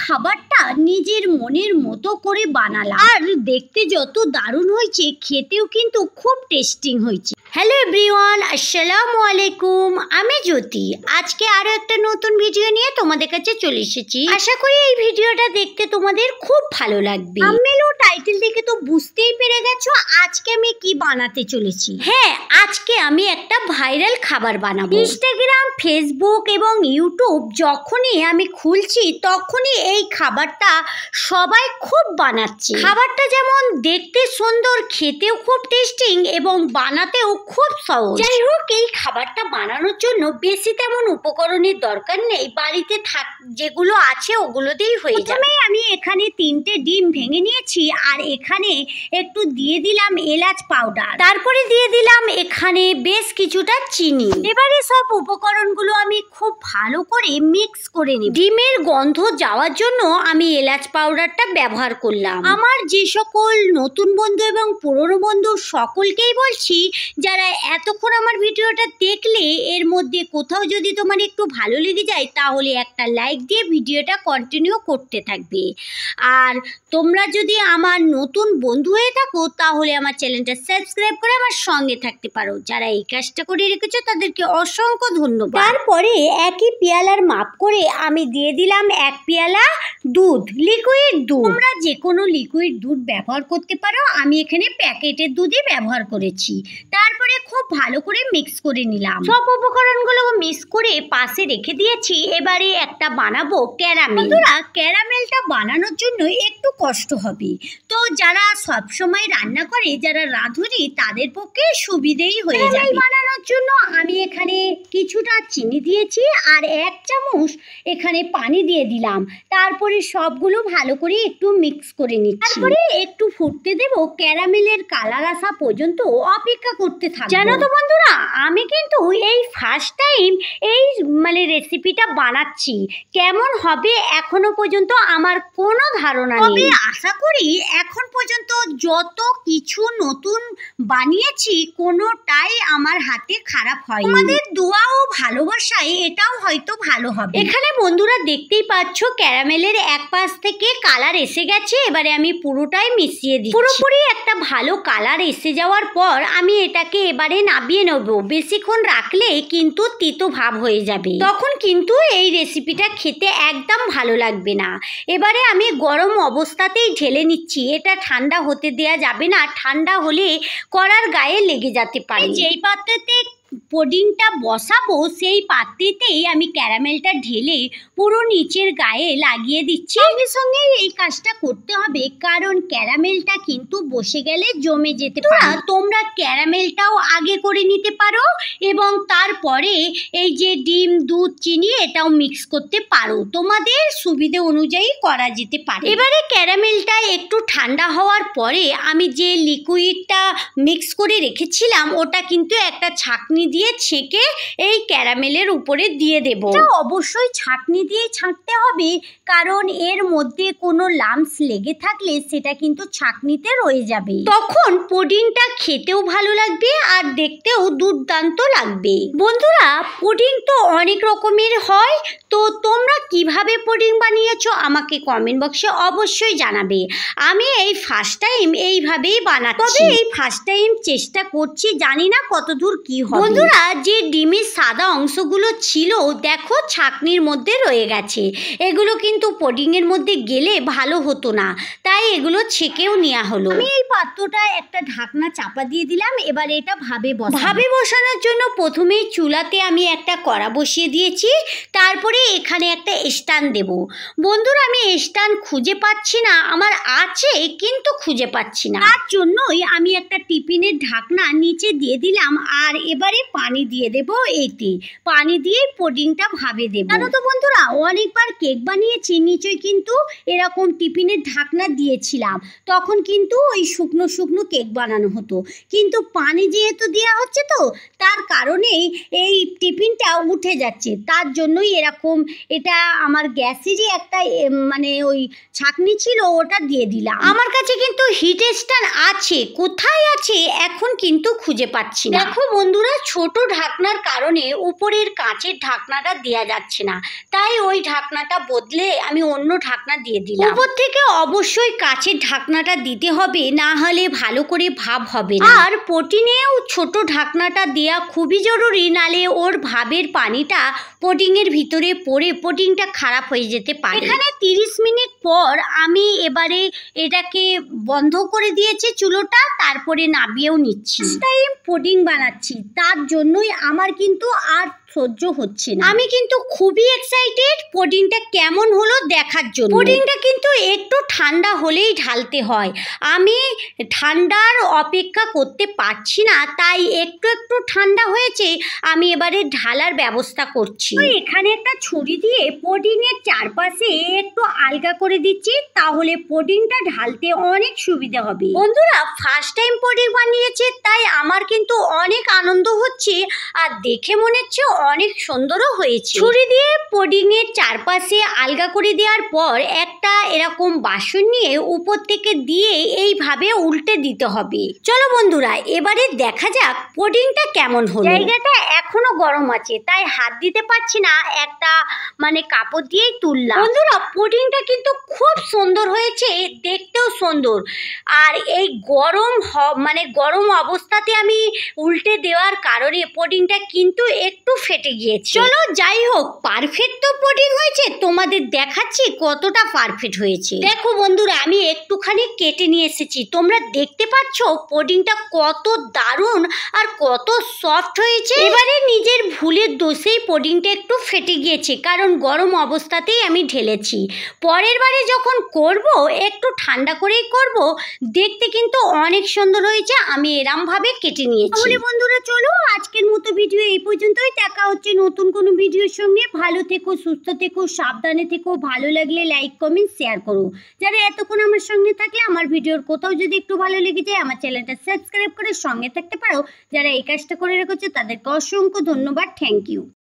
খাবারটা নিজের মনের মতো করে বানালাম, আর দেখতে যত দারুণ হয়েছে খেতেও কিন্তু খুব টেস্টিং হয়েছে। হ্যালো এভরিওয়ান, আসসালামু আলাইকুম। আমি জ্যোতি। আজকে আরো একটা নতুন ভিডিও নিয়ে তোমাদের কাছে চলে এসেছি। আশা করি এই ভিডিওটা দেখতে তোমাদের খুব ভালো লাগবে। থাম্বনেল ও টাইটেল দেখে তো বুঝতেই পেরে গেছো আজকে আমি কি বানাতে চলেছি। হ্যাঁ, আজকে আমি একটা ভাইরাল খাবার বানাবো। ইনস্টাগ্রাম, ফেসবুক এবং ইউটিউব যখনই আমি খুলছি তখনই এই খাবারটা সবাই খুব বানাচ্ছে। খাবারটা যেমন দেখতে সুন্দর, খেতেও খুব টেস্টিং এবং বানাতেও খুব সহজ। যাই হোক, এই খাবারটা বানানোর জন্য বেশি তেমন উপকরণের দরকার নেই, বাড়িতে যেগুলো আছে ওগুলো দিয়েই হয়ে যাবে। প্রথমে আমি এখানে 3টে ডিম ভেঙে নিয়েছি, আর এখানে একটু দিয়ে দিলাম এলাচ পাউডার, তারপরে দিয়ে দিলাম এখানে বেশ কিছুটা চিনি। এবারে সব উপকরণগুলো আমি খুব ভালো করে মিক্স করে নিই। ডিমের গন্ধ যাওয়ার জন্য আমি এলাচ পাউডারটা ব্যবহার করলাম। আমার যে সকল নতুন বন্ধু এবং পুরনো বন্ধু সকলকেই বলছি, যারা এতক্ষণ আমার ভিডিওটা দেখলে এর মধ্যে কোথাও যদি তোমার একটু ভালো লেগে যায় তাহলে একটা লাইক দিয়ে ভিডিওটা কন্টিনিউ করতে থাকবে। আর তোমরা যদি আমার নতুন বন্ধু হয়ে থাকো তাহলে আমার চ্যানেলটা সাবস্ক্রাইব করে আমার সঙ্গে থাকতে পারো। যারা এই কাজটা করে রেখেছো তাদেরকে অসংখ্য ধন্যবাদ। তারপরে একই পেয়ালার মাপ করে আমি দিয়ে দিলাম 1 পেয়ালা দুধ, লিকুইড দুধ। তোমরা যে কোনো লিকুইড দুধ ব্যবহার করতে পারো, আমি এখানে প্যাকেটের দুধই ব্যবহার করেছি। তারপরে খুব ভালো করে মিক্স করে নিলাম। সব উপকরণগুলো মিক্স করে পাশে রেখে দিয়েছি। এবারে একটা বানাবো ক্যারামেল। বন্ধুরা, ক্যারামেলটা বানানোর জন্য একটু কষ্ট হবে, তো যারা সব সময় রান্না করে, যারা রাঁধুনি, তাদের পক্ষে সুবিধেই হয়ে যাবে। বানানোর জন্য আমি এখানে কিছুটা চিনি দিয়েছি আর 1 চামচ এখানে পানি দিয়ে দিলাম। তারপরে সবগুলো ভালো করে একটু মিক্স করে নিচ্ছি। তারপরে একটু ফুটতে দেব, ক্যারামেলের কালার আসা পর্যন্ত অপেক্ষা করতে থাকবো। জানো তো বন্ধুরা, আমি কিন্তু এই ফার্স্ট টাইম এই রেসিপিটা বানাচ্ছি। কেমন হবে এখনো পর্যন্ত আমার কোনো ধারণা নেই, তবে আশা করি এখন পর্যন্ত যত কিছু নতুন বানিয়েছি কোনোটাই আমার হাতে খারাপ হয়নি। তোমাদের দোয়া ও ভালোবাসায় এটাও হয়তো ভালো হবে। এখানে বন্ধুরা দেখতেই পাচ্ছ ক্যারামেলের এক পাশ থেকে কালার এসে গেছে। এবারে আমি পুরোটাই মিশিয়ে দিচ্ছি। পুরোপুরি একটা ভালো কালার এসে যাওয়ার পর আমি এটাকে এবারে নামিয়ে নেব। বেশিক্ষণ রাখলে কিন্তু তিতো ভাব হয়ে যাবে, তখন কিন্তু এই রেসিপিটা খেতে একদম ভালো লাগবে না। এবারে আমি গরম অবস্থাতেই ঢেলে নিচ্ছি। এটা ঠান্ডা হতে দেয়া যাবে না, ঠান্ডা হলে কড়ার গায়ে লেগে যেতে পারে। যেই পাত্রতে পুডিংটা বসাবো সেই পাত্রেতেই আমি ক্যারামেলটা ঢেলে পুরো নিচের গায়ে লাগিয়ে দিচ্ছি। সঙ্গে সঙ্গে এই কাজটা করতে হবে, কারণ ক্যারামেলটা কিন্তু বসে গেলে জমে যেতে পারে। তোমরা ক্যারামেলটাও আগে করে নিতে পারো এবং তারপরে এই যে ডিম, দুধ, চিনি এটাও মিক্স করতে পারো, তোমাদের সুবিধে অনুযায়ী করা যেতে পারে। এবারে ক্যারামেলটা একটু ঠান্ডা হওয়ার পরে আমি যে লিকুইডটা মিক্স করে রেখেছিলাম ওটা কিন্তু একটা ছাঁকনি দিয়ে ছেঁকে এই ক্যারামেলের উপরে দিয়ে দেব। অবশ্যই ছাঁকনি দিয়ে ছাঁকতে হবে, কারণ এর মধ্যে কোনো লাম্পস লেগে থাকলে সেটা কিন্তু ছাঁকনিতে রয়ে যাবে। তখন পুডিংটা খেতেও ভালো লাগবে আর দেখতেও দুর্দান্ত লাগবে। বন্ধুরা, পুডিং তো অনেক রকমের হয়, তো তোমরা কিভাবে পুডিং বানিয়েছো আমাকে কমেন্ট বক্সে অবশ্যই জানাবে। আমি এই ফার্স্ট টাইম এইভাবেই বানাচ্ছি, তবে এই ফার্স্ট টাইম চেষ্টা করছি, জানি না কতদূর কি হবে। বন্ধুরা, যে ডিমের সাদা অংশগুলো ছিল দেখো ছাঁকনির মধ্যে রয়ে গেছে, এগুলো কিন্তু পুডিং এর মধ্যে গেলে ভালো হতো না, তাই এগুলো ছেঁকেও নেওয়া হলো। আমি এই পাত্রটা একটা ঢাকনা চাপা দিয়ে দিলাম। এবার এটা ভাবে বসানোর জন্য প্রথমেই চুলাতে আমি একটা কড়া বসিয়ে দিয়েছি। তারপরে এখানে একটা স্ট্যান্ড দেব। বন্ধুরা, আমি স্ট্যান্ড খুঁজে পাচ্ছি না, আমার আছে কিন্তু খুঁজে পাচ্ছি না, তার জন্যই আমি একটা টিফিনের ঢাকনা নিচে দিয়ে দিলাম। আর এবারে পানি দিয়ে দেব, এতে পানি দিয়ে পুডিংটা ভাবে দেব। জানো তো বন্ধুরা, অনেকবার কেক বানিয়েছি, নিচে কিন্তু এরকম টিফিনের ঢাকনা দিয়েছিলাম, তখন কিন্তু ওই শুকনো শুকনো কেক বানানো হতো, কিন্তু পানি যেহেতু দেওয়া হচ্ছে তো তার কারণেই এই টিফিনটা উঠে যাচ্ছে, তার জন্যই এরকম। এটা আমার গ্যাসেরই একটা ওই ছাঁকনি ছিল, ওটা দিয়ে দিলাম। আমার কাছে কিন্তু হিট স্ট্যান্ড আছে, কোথায় আছে এখন কিন্তু খুঁজে পাচ্ছি না। দেখো বন্ধুরা, ছোট ঢাকনার কারণে উপরের কাঁচের ঢাকনাটা দেয়া যাচ্ছে না, তাই ওই ঢাকনাটা বদলে আমি অন্য ঢাকনা দিয়ে দিলাম। উপর থেকে অবশ্যই কাঁচের ঢাকনাটা দিতে হবে, না হলে ভালো করে ভাপ হবে না। আর পুডিংয়েও ছোট ঢাকনাটা দেওয়া খুবই জরুরি, নালে ওর ভাবের পানিটা পুডিংয়ের ভিতরে পড়ে পুডিংটা খারাপ হয়ে যেতে পারে। এখানে 30 মিনিট পর আমি এবারে এটাকে বন্ধ করে দিয়েছি চুলোটা, তারপরে নামিয়েও নিচ্ছি। টাইম পুডিং বানাচ্ছি, তার জন্যই আমার কিন্তু আর সহ্য হচ্ছে না। আমি কিন্তু খুবই এক্সাইটেড পুডিংটা কেমন হলো দেখার জন্য। পুডিংটা কিন্তু একটু ঠান্ডা হলেই ঢালতে হয়, আমি ঠান্ডার অপেক্ষা করতে পারছি না, তাই একটু একটু ঠান্ডা হয়েছে আমি এবারে ঢালার ব্যবস্থা করছি। এখানে একটা ছুরি দিয়ে পুডিংয়ের চারপাশে একটু আলগা করে দিচ্ছি, তাহলে পুডিংটা ঢালতে অনেক সুবিধা হবে। বন্ধুরা, ফার্স্ট টাইম পুডিং বানিয়েছে, তাই আমার কিন্তু অনেক আনন্দ হচ্ছে, আর দেখে মনে হচ্ছে অনেক সুন্দরও হয়েছে। ছুরি দিয়ে পুডিংয়ের চারপাশে আলগা করে দেওয়ার পর একটা এরকম বাসন নিয়ে উপর থেকে দিয়ে এইভাবে উল্টে দিতে হবে। চলো বন্ধুরা, এবারে দেখা যাক পুডিংটা কেমন হলো। জায়গাটা এখনো গরম আছে, তাই হাত দিতে পারছি না, একটা কাপড় দিয়েই তুললাম। বন্ধুরা, পুডিংটা কিন্তু খুব সুন্দর হয়েছে, দেখতেও সুন্দর। আর এই গরম অবস্থাতে আমি উল্টে দেওয়ার কারণে পুডিংটা কিন্তু একটু ফেটে গিয়েছে। চলো যাই হোক, পারফেক্ট তো পুডিং হয়েছে, তোমাদের দেখাচ্ছি কতটা পারফেক্ট হয়েছে। দেখো বন্ধুরা, আমি একটুখানি কেটে নিয়ে এসেছি, তোমরা দেখতে পাচ্ছ পুডিংটা কত দারুণ আর কত সফট হয়েছে। এবারে নিজের ভুলের দোষেই পুডিংটা একটু ফেটে গিয়েছে, কারণ গরম অবস্থাতেই আমি ঢেলেছি। পরের বারে যখন করব একটু ঠান্ডা করেই করব, দেখতে কিন্তু অনেক সুন্দর হয়েছে। আমি এরমভাবে কেটে নিয়েছি। তাহলে বন্ধুরা চলো, আজকের মতো ভিডিও এই পর্যন্তই। দেখা হচ্ছে নতুন কোনো ভিডিওর সঙ্গে। ভালো থেকো, সুস্থ থেকো, সাবধানে থেকো। ভালো লাগলে লাইক কমেন্ট শেয়ার করো। যারা এতক্ষণ আমার সঙ্গে থাকলে, আমার ভিডিওর কোথাও যদি একটু ভালো লেগে যায়, আমার চ্যানেলটা সাবস্ক্রাইব করে সঙ্গে থাকতে পারো। যারা এই কাজটা করে রেখেছো তাদেরকে অসংখ্য ধন্যবাদ, থ্যাংক ইউ।